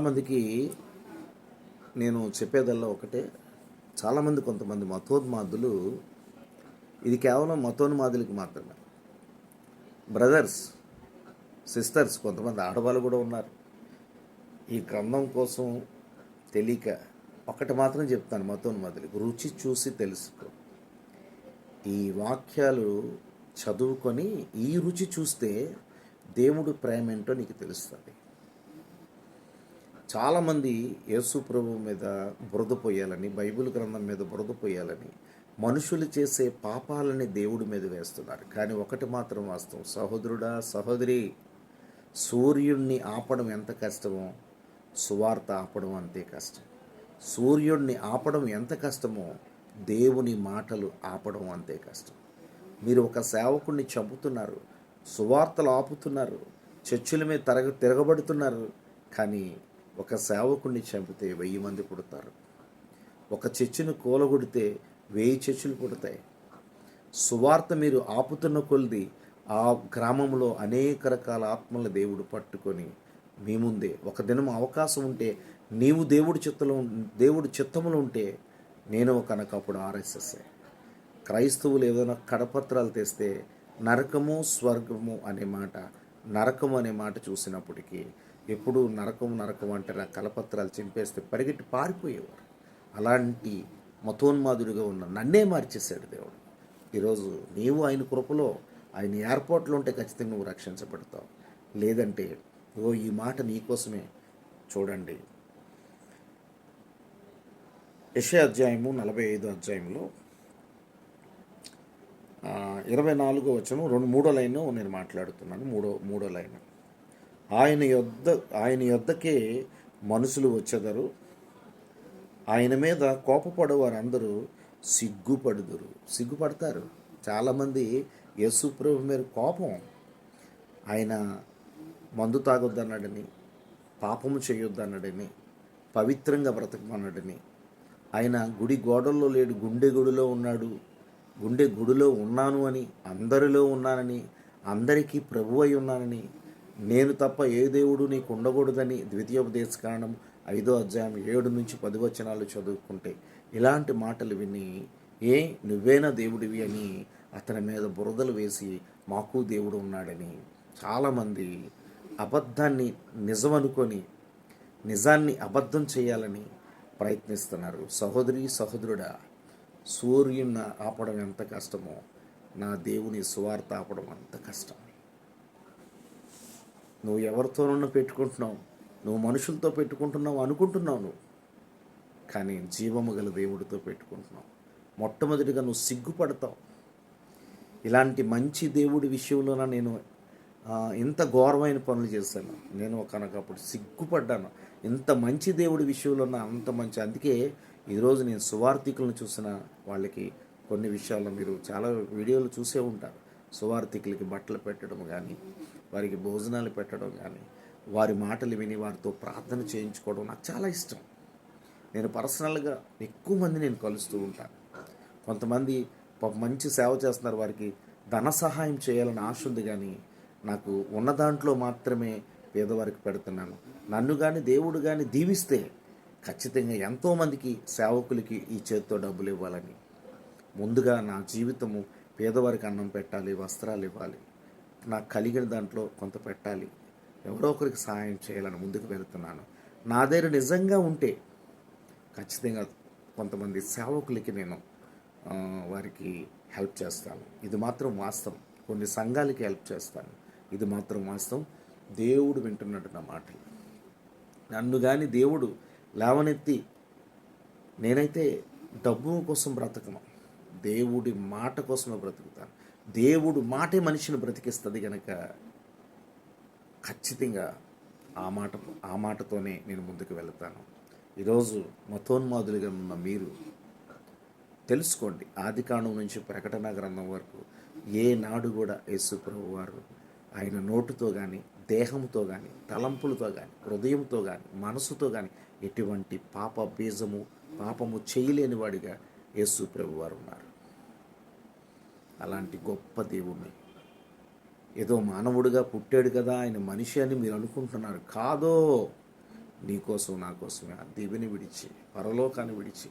మందికి నేను చెప్పేదల్లా ఒకటే. చాలామంది కొంతమంది మతోన్మాదులు, ఇది కేవలం మతోన్మాదులకి మాత్రమే. బ్రదర్స్, సిస్టర్స్, కొంతమంది ఆడవాళ్ళు కూడా ఉన్నారు. ఈ గ్రంథం కోసం తెలియక ఒకటి మాత్రం చెప్తాను మతోన్మాదులకి: రుచి చూసి తెలుసుకో. ఈ వాక్యాలు చదువుకొని ఈ రుచి చూస్తే దేవుడు ప్రేమ ఏంటో నీకు తెలుస్తుంది. చాలామంది యేసు ప్రభు మీద బురద పోయాలని, బైబిల్ గ్రంథం మీద బురద పోయాలని మనుషులు చేసే పాపాలని దేవుడి మీద వేస్తున్నారు. కానీ ఒకటి మాత్రం వాస్తవం, సహోదరుడా, సహోదరి, సూర్యుడిని ఆపడం ఎంత కష్టమో సువార్త ఆపడం అంతే కష్టం. సూర్యుడిని ఆపడం ఎంత కష్టమో దేవుని మాటలు ఆపడం అంతే కష్టం. మీరు ఒక సేవకుడిని చంపుతున్నారు, సువార్తలు ఆపుతున్నారు, చర్చిల మీద తిరగబడుతున్నారు. కానీ ఒక సేవకుడిని చంపితే 1000 మంది పుడతారు. ఒక చర్చిని కూలగొడితే 1000 చర్చిలు పుడతాయి. సువార్త మీరు ఆపుతున్న కొలిది ఆ గ్రామంలో అనేక రకాల ఆత్మల దేవుడు పట్టుకొని మీ ముందే, ఒక దినం అవకాశం ఉంటే నీవు దేవుడి చిత్తములో ఉంటే నేను కనుక అప్పుడు ఆర్ఎస్ఎస్ఏ. క్రైస్తవులు ఏదైనా కడపత్రాలు తెస్తే నరకము స్వర్గము అనే మాట, నరకము అనే మాట చూసినప్పటికీ ఎప్పుడు నరకం అంటే నా కలపత్రాలు చింపేస్తే పరిగెట్టి పారిపోయేవారు. అలాంటి మతోన్మాదుడిగా ఉన్న నన్నే మార్చేశాడు దేవుడు. ఈరోజు నీవు ఆయన కృపలో, ఆయన ఏర్పాట్లో ఉంటే ఖచ్చితంగా నువ్వు రక్షించబడతావు. లేదంటే ఈ మాట నీకోసమే. చూడండి, యెషయా అధ్యాయము 45 అధ్యాయంలో 24వ వచనం 3వ లైన్ నేను మాట్లాడుతున్నాను. మూడో లైన్: ఆయన యొద్దకే మనుషులు వచ్చెదరు, ఆయన మీద కోపపడే వారందరూ సిగ్గుపడతారు. చాలామంది యేసు ప్రభు మీద కోపం. ఆయన మందు తాగొద్దన్నాడని, పాపము చేయొద్దన్నాడని, పవిత్రంగా బ్రతకమన్నాడని, ఆయన గుడి గోడల్లో లేడు, గుండె గుడిలో ఉన్నాడు, గుండె గుడిలో ఉన్నాను అని, అందరిలో ఉన్నానని, అందరికీ ప్రభు అయి ఉన్నానని, నేను తప్ప ఏ దేవుడు నీకు ఉండకూడదని ద్వితీయోపదేశకాండం 5వ అధ్యాయం 7 నుంచి 10 వచనాలు చదువుకుంటే ఇలాంటి మాటలు విని నువ్వేనా దేవుడివి అని అతని మీద బురదలు వేసి మాకు దేవుడు ఉన్నాడని చాలామంది అబద్ధాన్ని నిజం అనుకొని నిజాన్ని అబద్ధం చేయాలని ప్రయత్నిస్తున్నారు. సహోదరి, సహోదరుడా, సూర్యుని ఆపడం ఎంత కష్టమో నా దేవుని సువార్త ఆపడం అంత కష్టం. నువ్వు ఎవరితోనన్నా పెట్టుకుంటున్నావు, నువ్వు మనుషులతో పెట్టుకుంటున్నావు అనుకుంటున్నావు నువ్వు, కానీ జీవము గల దేవుడితో పెట్టుకుంటున్నావు. మొట్టమొదటిగా నువ్వు సిగ్గుపడతావు. ఇలాంటి మంచి దేవుడి విషయంలోన నేను ఇంత ఘోరమైన పనులు చేశాను. నేను కనుకప్పుడు సిగ్గుపడ్డాను. ఇంత మంచి దేవుడి విషయంలోన అంత మంచి. అందుకే ఈరోజు నేను సువార్థికులను చూసిన వాళ్ళకి కొన్ని విషయాల్లో మీరు చాలా వీడియోలు చూసే ఉంటారు. సువార్థికులకి బట్టలు పెట్టడం కానీ, వారికి భోజనాలు పెట్టడం కానీ, వారి మాటలు విని వారితో ప్రార్థన చేయించుకోవడం నాకు చాలా ఇష్టం. నేను పర్సనల్గా ఎక్కువ మంది నేను కలుస్తూ ఉంటాను. కొంతమంది మంచి సేవ చేస్తున్నారు, వారికి ధన సహాయం చేయాలని ఆశ ఉంది, కానీ నాకు ఉన్న దాంట్లో మాత్రమే పేదవారికి పెడుతున్నాను. నన్ను కానీ దేవుడు కానీ దీవిస్తే ఖచ్చితంగా ఎంతోమందికి సేవకులకి ఈ చేతితో డబ్బులు ఇవ్వాలని, ముందుగా నా జీవితము పేదవారికి అన్నం పెట్టాలి, వస్త్రాలు ఇవ్వాలి, నాకు కలిగిన దాంట్లో కొంత పెట్టాలి, ఎవరో ఒకరికి సహాయం చేయాలని ముందుకు వెళుతున్నాను. నా దగ్గర నిజంగా ఉంటే ఖచ్చితంగా కొంతమంది సేవకులకి నేను వారికి హెల్ప్ చేస్తాను. ఇది మాత్రం వాస్తవం. కొన్ని సంఘాలకి హెల్ప్ చేస్తాను. ఇది మాత్రం వాస్తవం. దేవుడు వింటున్నట్టు నా మాటలు. నన్ను కానీ దేవుడు లేవనెత్తి, నేనైతే డబ్బు కోసం బ్రతకను, దేవుడి మాట కోసమే బ్రతుకుతాను. దేవుడు మాటే మనిషిని బ్రతికిస్తుంది కనుక ఖచ్చితంగా ఆ మాటతోనే నేను ముందుకు వెళతాను. ఈరోజు మతోన్మాదులుగా ఉన్న మీరు తెలుసుకోండి, ఆదికాండం నుంచి ప్రకటన గ్రంథం వరకు ఏ నాడు కూడా యేసు ప్రభువు వారు ఆయన నోటుతో కానీ, దేహంతో కానీ, తలంపులతో కానీ, హృదయంతో కానీ, మనసుతో కానీ ఎటువంటి పాపము చేయలేని వాడిగా యేసు ప్రభువు వారు ఉన్నారు. అలాంటి గొప్ప దేవుణ్ణి ఏదో మానవుడిగా పుట్టాడు కదా ఆయన మనిషి అని మీరు అనుకుంటున్నారు. కాదో, నీకోసం నా కోసమే ఆ దీవెని విడిచి పరలోకాన్ని విడిచి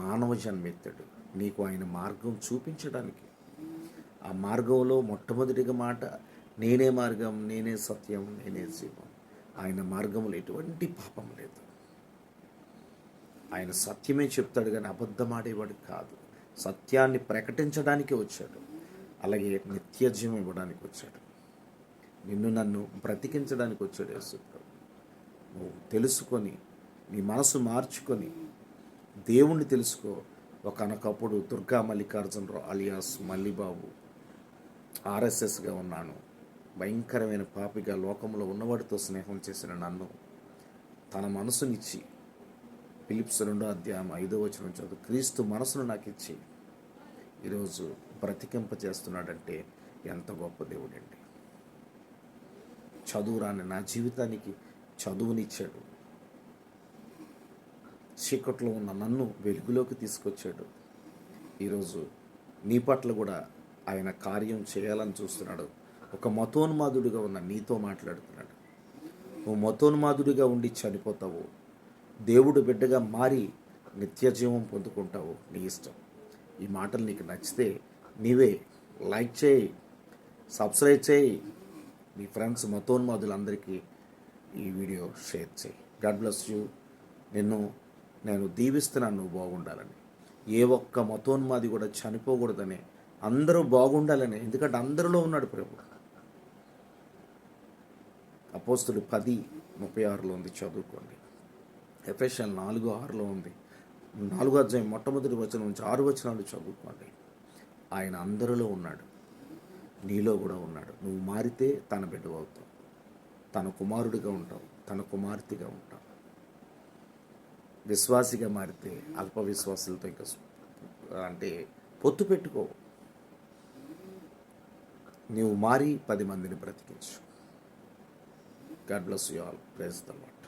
మానవ జన్మెత్తాడు నీకు ఆయన మార్గం చూపించడానికి. ఆ మార్గంలో మొట్టమొదటిగా మాట, నేనే మార్గం, నేనే సత్యం, నేనే జీవం. ఆయన మార్గంలో ఎటువంటి పాపం లేదు. ఆయన సత్యమే చెప్తాడు కానీ అబద్ధమాడేవాడు కాదు. సత్యాన్ని ప్రకటించడానికి వచ్చాడు, అలాగే నిత్యజీవం ఇవ్వడానికి వచ్చాడు. నిన్ను నన్ను బ్రతికించడానికి వచ్చాడు యేసుప్రభు. నువ్వు తెలుసుకొని నీ మనసు మార్చుకొని దేవుణ్ణి తెలుసుకో. ఒకనొకప్పుడు దుర్గా మల్లికార్జునరావు అలియాస్ మల్లిబాబు ఆర్ఎస్ఎస్గా ఉన్నాను, భయంకరమైన పాపిగా లోకంలో ఉన్నవాడితో స్నేహం చేసిన నన్ను తన మనసునిచ్చి ఫిలిప్స్ 2:5 చదువు క్రీస్తు మనసును నాకు ఇచ్చి ఈరోజు బ్రతికింపజేస్తున్నాడంటే ఎంత గొప్ప దేవుడండి. చదువు రాని నా జీవితానికి చదువునిచ్చాడు. చీకట్లో ఉన్న నన్ను వెలుగులోకి తీసుకొచ్చాడు. ఈరోజు నీ పట్ల కూడా ఆయన కార్యం చేయాలని చూస్తున్నాడు. ఒక మతోన్మాదుడిగా ఉన్న నీతో మాట్లాడుతున్నాడు. నువ్వు మతోన్మాదుడిగా ఉండి చనిపోతావు, దేవుడు బిడ్డగా మారి నిత్యజీవం పొందుకుంటావు. నీ ఇష్టం. ఈ మాటలు నీకు నచ్చితే నీవే లైక్ చేయి, సబ్స్క్రైబ్ చేయి, నీ ఫ్రెండ్స్ మతోన్మాదులందరికీ ఈ వీడియో షేర్ చేయి. God bless you. నేను దీవిస్తున్నాను నువ్వు బాగుండాలని. ఏ ఒక్క మతోన్మాది కూడా చనిపోకూడదని, అందరూ బాగుండాలని. ఎందుకంటే అందరిలో ఉన్నాడు ప్రభు. అపోస్తలులు 10:36 ఉంది, చదువుకోండి. ఎఫెసీయులు 4:6 ఉంది. 4వ అధ్యాయం మొట్టమొదటి వచనం నుంచి 6 వచనాలు చదువుకోండి. ఆయన అందరిలో ఉన్నాడు, నీలో కూడా ఉన్నాడు. నువ్వు మారితే తన బిడ్డవు అవుతావు, తన కుమారుడిగా ఉంటావు, తన కుమార్తెగా ఉంటావు. విశ్వాసిగా మారితే అల్ప విశ్వాసులతో ఇంకా పొత్తు పెట్టుకో. నీవు మారి 10 మందిని బ్రతికించు. God bless you all. Praise the lord.